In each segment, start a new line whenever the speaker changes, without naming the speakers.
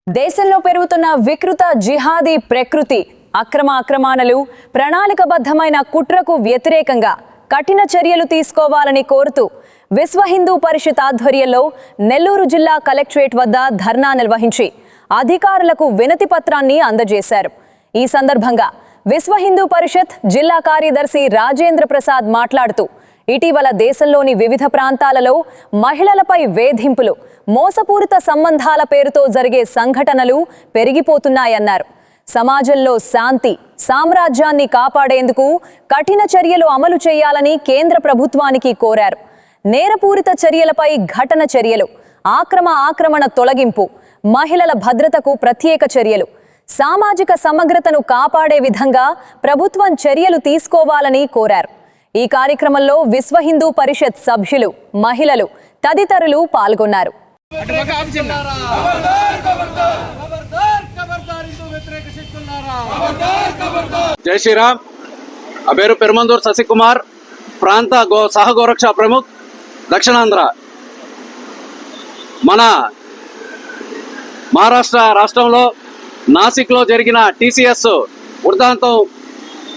దేశంలో పెరుగుతున్న వికృత జిహాదీ ప్రకృతి అక్రమాలు ప్రణాళికబద్ధమైన కుట్రకు వ్యతిరేకంగా కఠిన చర్యలు తీసుకోవాలని కోరుతూ విశ్వ హిందూ పరిషత్ ఆధ్వర్యంలో నెల్లూరు జిల్లా కలెక్టరేట్ వద్ద ధర్నా నిర్వహించి అధికారులకు వినతి పత్రాన్ని అందజేశారు। ఈ సందర్భంగా విశ్వ హిందూ పరిషత్ జిల్లా కార్యదర్శి రాజేంద్ర ప్రసాద్ మాట్లాడుతూ ఇటీవల దేశంలోని వివిధ ప్రాంతాలలో మహిళలపై వేధింపులు, మోసపూరిత సంబంధాల పేరుతో జరిగే సంఘటనలు పెరిగిపోతున్నాయన్నారు। సమాజంలో శాంతి సామ్రాజ్యాన్ని కాపాడేందుకు కఠిన చర్యలు అమలు చేయాలని కేంద్ర ప్రభుత్వానికి కోరారు। నేరపూరిత చర్యలపై ఘటన చర్యలు, ఆక్రమణ తొలగింపు, మహిళల భద్రతకు ప్రత్యేక చర్యలు, సామాజిక సమగ్రతను కాపాడే విధంగా ప్రభుత్వం చర్యలు తీసుకోవాలని కోరారు। ఈ కార్యక్రమంలో విశ్వ హిందూ పరిషత్ సభ్యులు, మహిళలు తదితరులు పాల్గొన్నారు।
జై శ్రీరామ్। ఆ పేరు పెరుమందూరు శశికుమార్, ప్రాంత సహగోరక్ష ప్రముఖ్, దక్షిణాంధ్ర। మన మహారాష్ట్ర రాష్ట్రంలో నాసిక్లో జరిగిన టీసీఎస్ వృత్తాంతం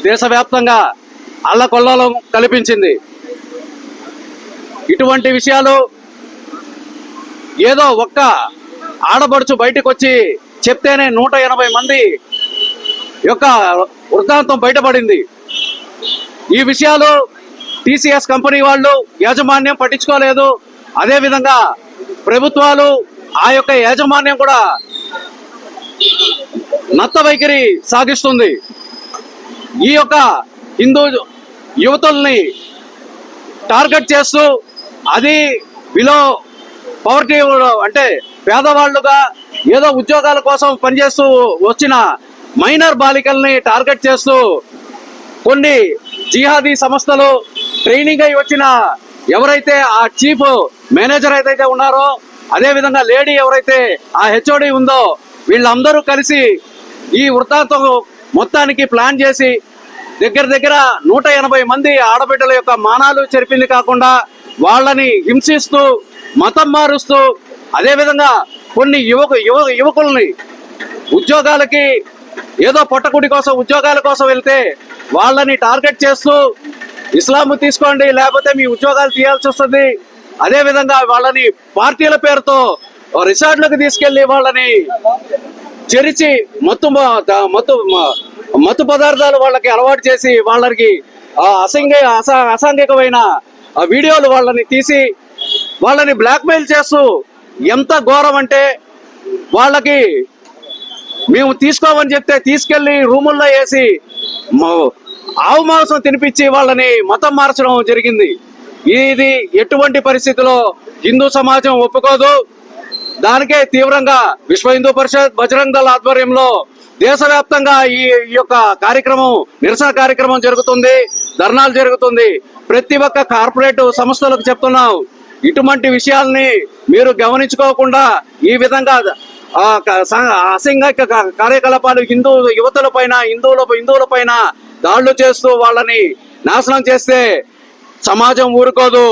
దేశవ్యాప్తంగా అల్లకొల్లాలం కల్పించింది। ఇటువంటి విషయాలు ఏదో ఒక్క ఆడబడుచు బయటకు వచ్చి చెప్తేనే 180 మంది యొక్క వృత్తాంతం బయటపడింది। ఈ విషయాలు టీసీఎస్ కంపెనీ వాళ్ళు యాజమాన్యం పట్టించుకోలేదు। అదేవిధంగా ప్రభుత్వాలు ఆ యొక్క యాజమాన్యం కూడా నత్త వైఖరి సాగిస్తుంది। ఈ యొక్క హిందూ యువతుల్ని టార్గెట్ చేస్తూ అది బిలో పవర్టీ అంటే పేదవాళ్ళుగా ఏదో ఉద్యోగాల కోసం పనిచేస్తూ వచ్చిన మైనర్ బాలికల్ని టార్గెట్ చేస్తూ కొన్ని జిహాదీ సంస్థలు ట్రైనింగ్ అయి వచ్చిన ఎవరైతే ఆ చీఫ్ మేనేజర్ అయితే ఉన్నారో, అదేవిధంగా లేడీ ఎవరైతే ఆ హెచ్ఓడి ఉందో, వీళ్ళందరూ కలిసి ఈ వృత్తాంతం మొత్తానికి ప్లాన్ చేసి దగ్గర 180 మంది ఆడబిడ్డల యొక్క మానాలు చెరిపింది కాకుండా వాళ్ళని హింసిస్తూ మతం మారుస్తూ, అదేవిధంగా కొన్ని యువకుల్ని ఉద్యోగాలకి ఏదో పొట్టకుడి కోసం ఉద్యోగాల కోసం వెళ్తే వాళ్ళని టార్గెట్ చేస్తూ ఇస్లాం తీసుకోండి లేకపోతే మీ ఉద్యోగాలు తీయాల్సి వస్తుంది, అదేవిధంగా వాళ్ళని పార్టీల పేరుతో రిసార్ట్లకు తీసుకెళ్లి వాళ్ళని చెరిచి మత్తు పదార్థాలు వాళ్ళకి అలవాటు చేసి వాళ్ళకి అసాంఘికమైన వీడియోలు వాళ్ళని తీసి వాళ్ళని బ్లాక్మెయిల్ చేస్తూ ఎంత ఘోరం అంటే వాళ్ళకి మేము తీసుకోమని చెప్తే తీసుకెళ్లి రూముల్లో వేసి ఆవు మాంసం తినిపించి వాళ్ళని మతం మార్చడం జరిగింది। ఇది ఎటువంటి పరిస్థితిలో హిందూ సమాజం ఒప్పుకోదు। దానికే తీవ్రంగా విశ్వ హిందూ పరిషత్, బజరంగ దళ ఆధ్వర్యంలో దేశవ్యాప్తంగా ఈ యొక్క కార్యక్రమం, నిరసన కార్యక్రమం జరుగుతుంది, ధర్నాలు జరుగుతుంది। ప్రతి ఒక్క కార్పొరేట్ సంస్థలకు చెప్తున్నాం, ఇటువంటి విషయాల్ని మీరు గమనించుకోకుండా ఈ విధంగా అసంఘిక కార్యకలాపాలు హిందూ యువతుల పైన, హిందువుల పైన దాడులు చేస్తూ వాళ్ళని నాశనం చేస్తే సమాజం ఊరుకోదు।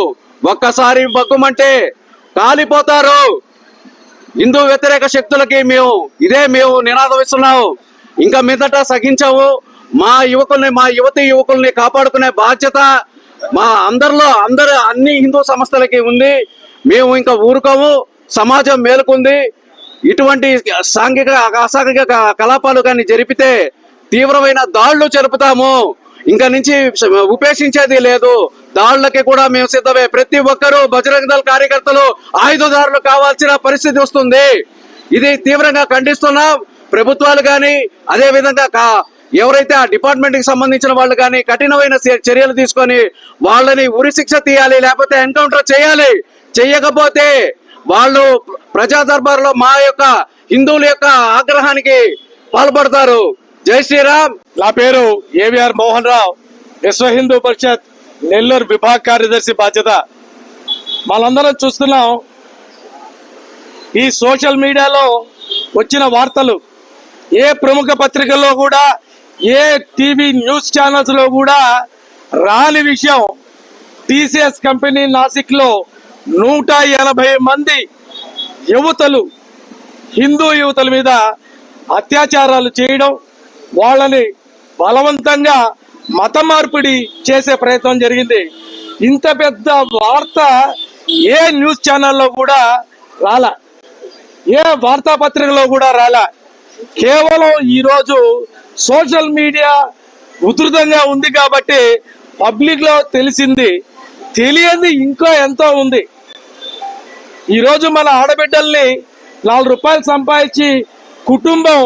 ఒక్కసారి బగ్గుమంటే కాలిపోతారు। హిందూ వ్యతిరేక శక్తులకి మేము నినాదం ఇస్తున్నాము, ఇంకా మీదట సహించాము। మా యువతి యువకుల్ని కాపాడుకునే బాధ్యత అన్ని హిందూ సంస్థలకి ఉంది। మేము ఇంకా ఊరుకోము, సమాజం మేలుకుంది। ఇటువంటి అసాంఘిక కలాపాలు కానీ జరిపితే తీవ్రమైన దాడులు జరుపుతాము, ఇంకా నుంచి ఉపేక్షించేది లేదు। దాడులకి కూడా మేము సిద్ధమే। ప్రతి ఒక్కరూ బజరంగ దళ కార్యకర్తలు ఆయుధదారులు కావాల్సిన పరిస్థితి వస్తుంది। ఇది తీవ్రంగా ఖండిస్తున్నాం। ప్రభుత్వాలు కానీ అదేవిధంగా ఎవరైతే ఆ డిపార్ట్మెంట్ కి సంబంధించిన వాళ్ళు కానీ కఠినమైన చర్యలు తీసుకొని వాళ్ళని ఉరి శిక్ష తీయాలి, లేకపోతే ఎన్కౌంటర్ చేయాలి। చెయ్యకపోతే వాళ్ళు ప్రజా దర్బార్లో మా యొక్క హిందువుల యొక్క ఆగ్రహానికి పాల్పడతారు। జై శ్రీరామ్।
నా పేరు ఏవిఆర్ మోహన్ రావు, విశ్వ హిందూ పరిషత్ నెల్లూరు విభాగ కార్యదర్శి బాధ్యత। మనందరం చూస్తున్నాం, ఈ సోషల్ మీడియాలో వచ్చిన వార్తలు ఏ ప్రముఖ పత్రికల్లో కూడా, ఏ టీవీ న్యూస్ ఛానల్స్ లో కూడా రాని విషయం, టీసీఎస్ కంపెనీ నాసిక్ లో 180 మంది యువతలు హిందూ యువతుల మీద అత్యాచారాలు చేయడం, వాళ్ళని బలవంతంగా మత మార్పిడి చేసే ప్రయత్నం జరిగింది. ఇంత పెద్ద వార్త ఏ న్యూస్ ఛానల్లో కూడా రాలా, ఏ వార్తాపత్రికలో కూడా రాలా. కేవలం ఈరోజు సోషల్ మీడియా ఉధృతంగా ఉంది కాబట్టి పబ్లిక్ లో తెలిసింది. తెలియని ఇంకా ఎంతో ఉంది. ఈరోజు మన ఆడబిడ్డల్ని 4 రూపాయలు సంపాదించి కుటుంబం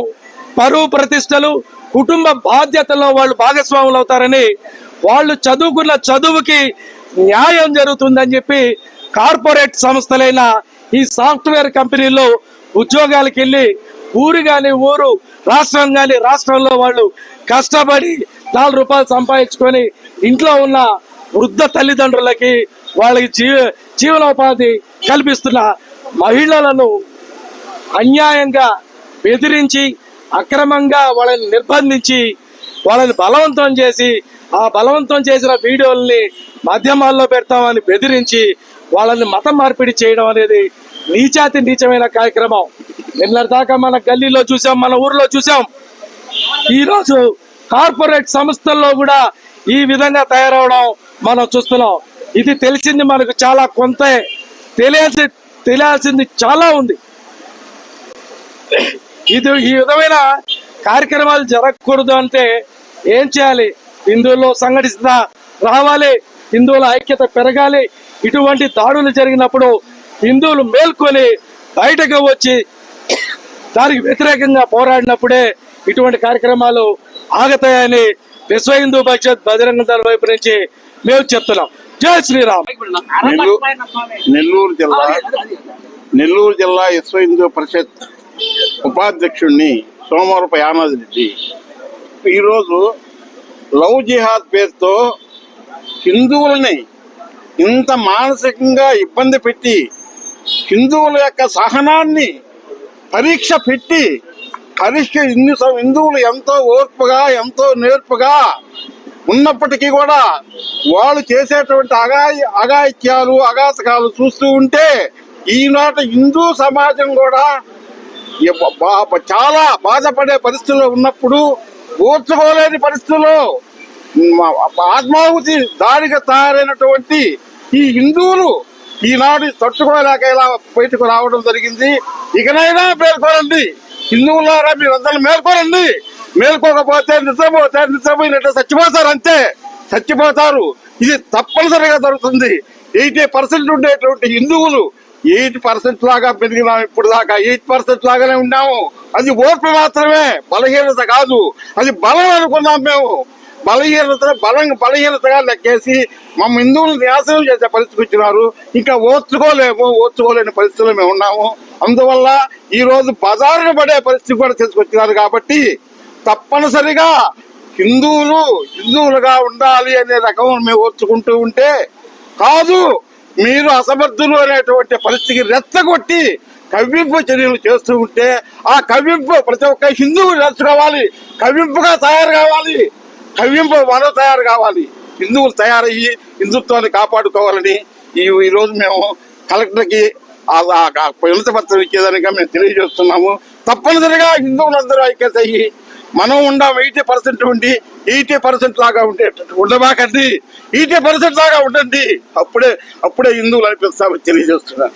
పరువు ప్రతిష్టలు, కుటుంబ బాధ్యతల్లో వాళ్ళు భాగస్వాములు అవుతారని, వాళ్ళు చదువుకున్న చదువుకి న్యాయం జరుగుతుందని చెప్పి కార్పొరేట్ సంస్థలైన ఈ సాఫ్ట్వేర్ కంపెనీల్లో ఉద్యోగాలకు వెళ్ళి ఊరు కాని ఊరు, రాష్ట్రం కాని రాష్ట్రంలో వాళ్ళు కష్టపడి 4 రూపాయలు సంపాదించుకొని ఇంట్లో ఉన్న వృద్ధ తల్లిదండ్రులకి వాళ్ళకి జీవనోపాధి కల్పిస్తున్న మహిళలను అన్యాయంగా బెదిరించి, అక్రమంగా వాళ్ళని నిర్బంధించి, వాళ్ళని బలవంతం చేసి, ఆ బలవంతం చేసిన వీడియోల్ని మాధ్యమాల్లో పెడతామని బెదిరించి వాళ్ళని మత మార్పిడి చేయడం అనేది నీచాతి నీచమైన కార్యక్రమం. నిన్నటిదాకా మన గల్లీలో చూసాం, మన ఊర్లో చూసాం. ఈరోజు కార్పొరేట్ సంస్థల్లో కూడా ఈ విధంగా తయారవడం మనం చూస్తున్నాం. ఇది తెలిసింది మనకు చాలా కొంతే, తెలియాల్సింది చాలా ఉంది. ఇది ఈ విధమైన కార్యక్రమాలు జరగకూడదు అంటే ఏం చేయాలి? హిందువుల్లో సంఘటిత రావాలి, హిందువుల ఐక్యత పెరగాలి. ఇటువంటి దాడులు జరిగినప్పుడు హిందువులు మేల్కొని బయటకు వచ్చి దానికి వ్యతిరేకంగా పోరాడినప్పుడే ఇటువంటి కార్యక్రమాలు ఆగతాయని విశ్వ హిందూ పరిషత్ బజరంగ దళ వైపు నుంచి మేము చెప్తున్నాం. జై శ్రీరామ్.
నెల్లూరు జిల్లా విశ్వ హిందూ పరిషత్ ఉపాధ్యక్షుడిని సోమవారపు యానాది రెడ్డి. ఈరోజు లవ్ జిహాద్ పేరుతో హిందువులని ఇంత మానసికంగా ఇబ్బంది పెట్టి, హిందువుల యొక్క సహనాన్ని పరీక్ష పెట్టి, హిందువులు ఎంతో ఓర్పుగా, ఎంతో నేర్పుగా ఉన్నప్పటికీ కూడా వాళ్ళు చేసేటువంటి అఘాయిత్యాలు, అఘాతకాలు చూస్తూ ఉంటే ఈనాటి హిందూ సమాజం కూడా చాలా బాధపడే పరిస్థితుల్లో ఉన్నప్పుడు, ఓర్చుకోలేని పరిస్థితుల్లో ఆత్మాహుతి దాడిగా తయారైనటువంటి ఈ హిందువులు ఈనాడు తట్టుకోలేక ఇలా బయటకు రావడం జరిగింది. ఇకనైనా మేల్కోరండి హిందువులారా, మీరందరూ మేల్కోరండి. మేల్కోకపోతే నిద్రపోయినట్టు చచ్చిపోతారు, అంతే చచ్చిపోతారు. ఇది తప్పనిసరిగా జరుగుతుంది. 80% ఉండేటువంటి హిందువులు 8% లాగా పెరిగినాం. ఇప్పుడు దాకా 8% లాగానే ఉన్నాము. అది ఓర్పు మాత్రమే, బలహీనత కాదు. అది బలం అనుకున్నాం మేము. బలహీనతగా లెక్కేసి మమ్మ హిందువులు నాశనం చేసే పరిస్థితికి వచ్చినారు. ఇంకా ఓర్చుకోలేని పరిస్థితుల్లో మేము ఉన్నాము. అందువల్ల ఈ రోజు బజారును పడే పరిస్థితి కూడా తీసుకొచ్చినారు. కాబట్టి తప్పనిసరిగా హిందువులుగా ఉండాలి అనే రకం మేము ఓర్చుకుంటూ ఉంటే కాదు, మీరు అసమర్థులు అనేటువంటి పరిస్థితికి రెచ్చగొట్టి కవ్వింపు చర్యలు చేస్తూ ఉంటే ఆ కవ్వింపు ప్రతి ఒక్క హిందువు నేర్చుకోవాలి, కవ్వింపుగా తయారు కావాలి, కవ్వింపు మనం తయారు కావాలి. హిందువులు తయారయ్యి హిందుత్వాన్ని కాపాడుకోవాలని ఈ రోజు మేము కలెక్టర్కి వినతి పత్రం ఇచ్చేదానిగా మేము తెలియజేస్తున్నాము. తప్పనిసరిగా హిందువులందరూ ఐక్యత అయ్యి మనం ఉండాం. 80% ఉండి 80% లాగా ఉండబాకండి, 80% లాగా ఉండండి. అప్పుడే హిందువులు అనిపిస్తామని తెలియజేస్తున్నాను.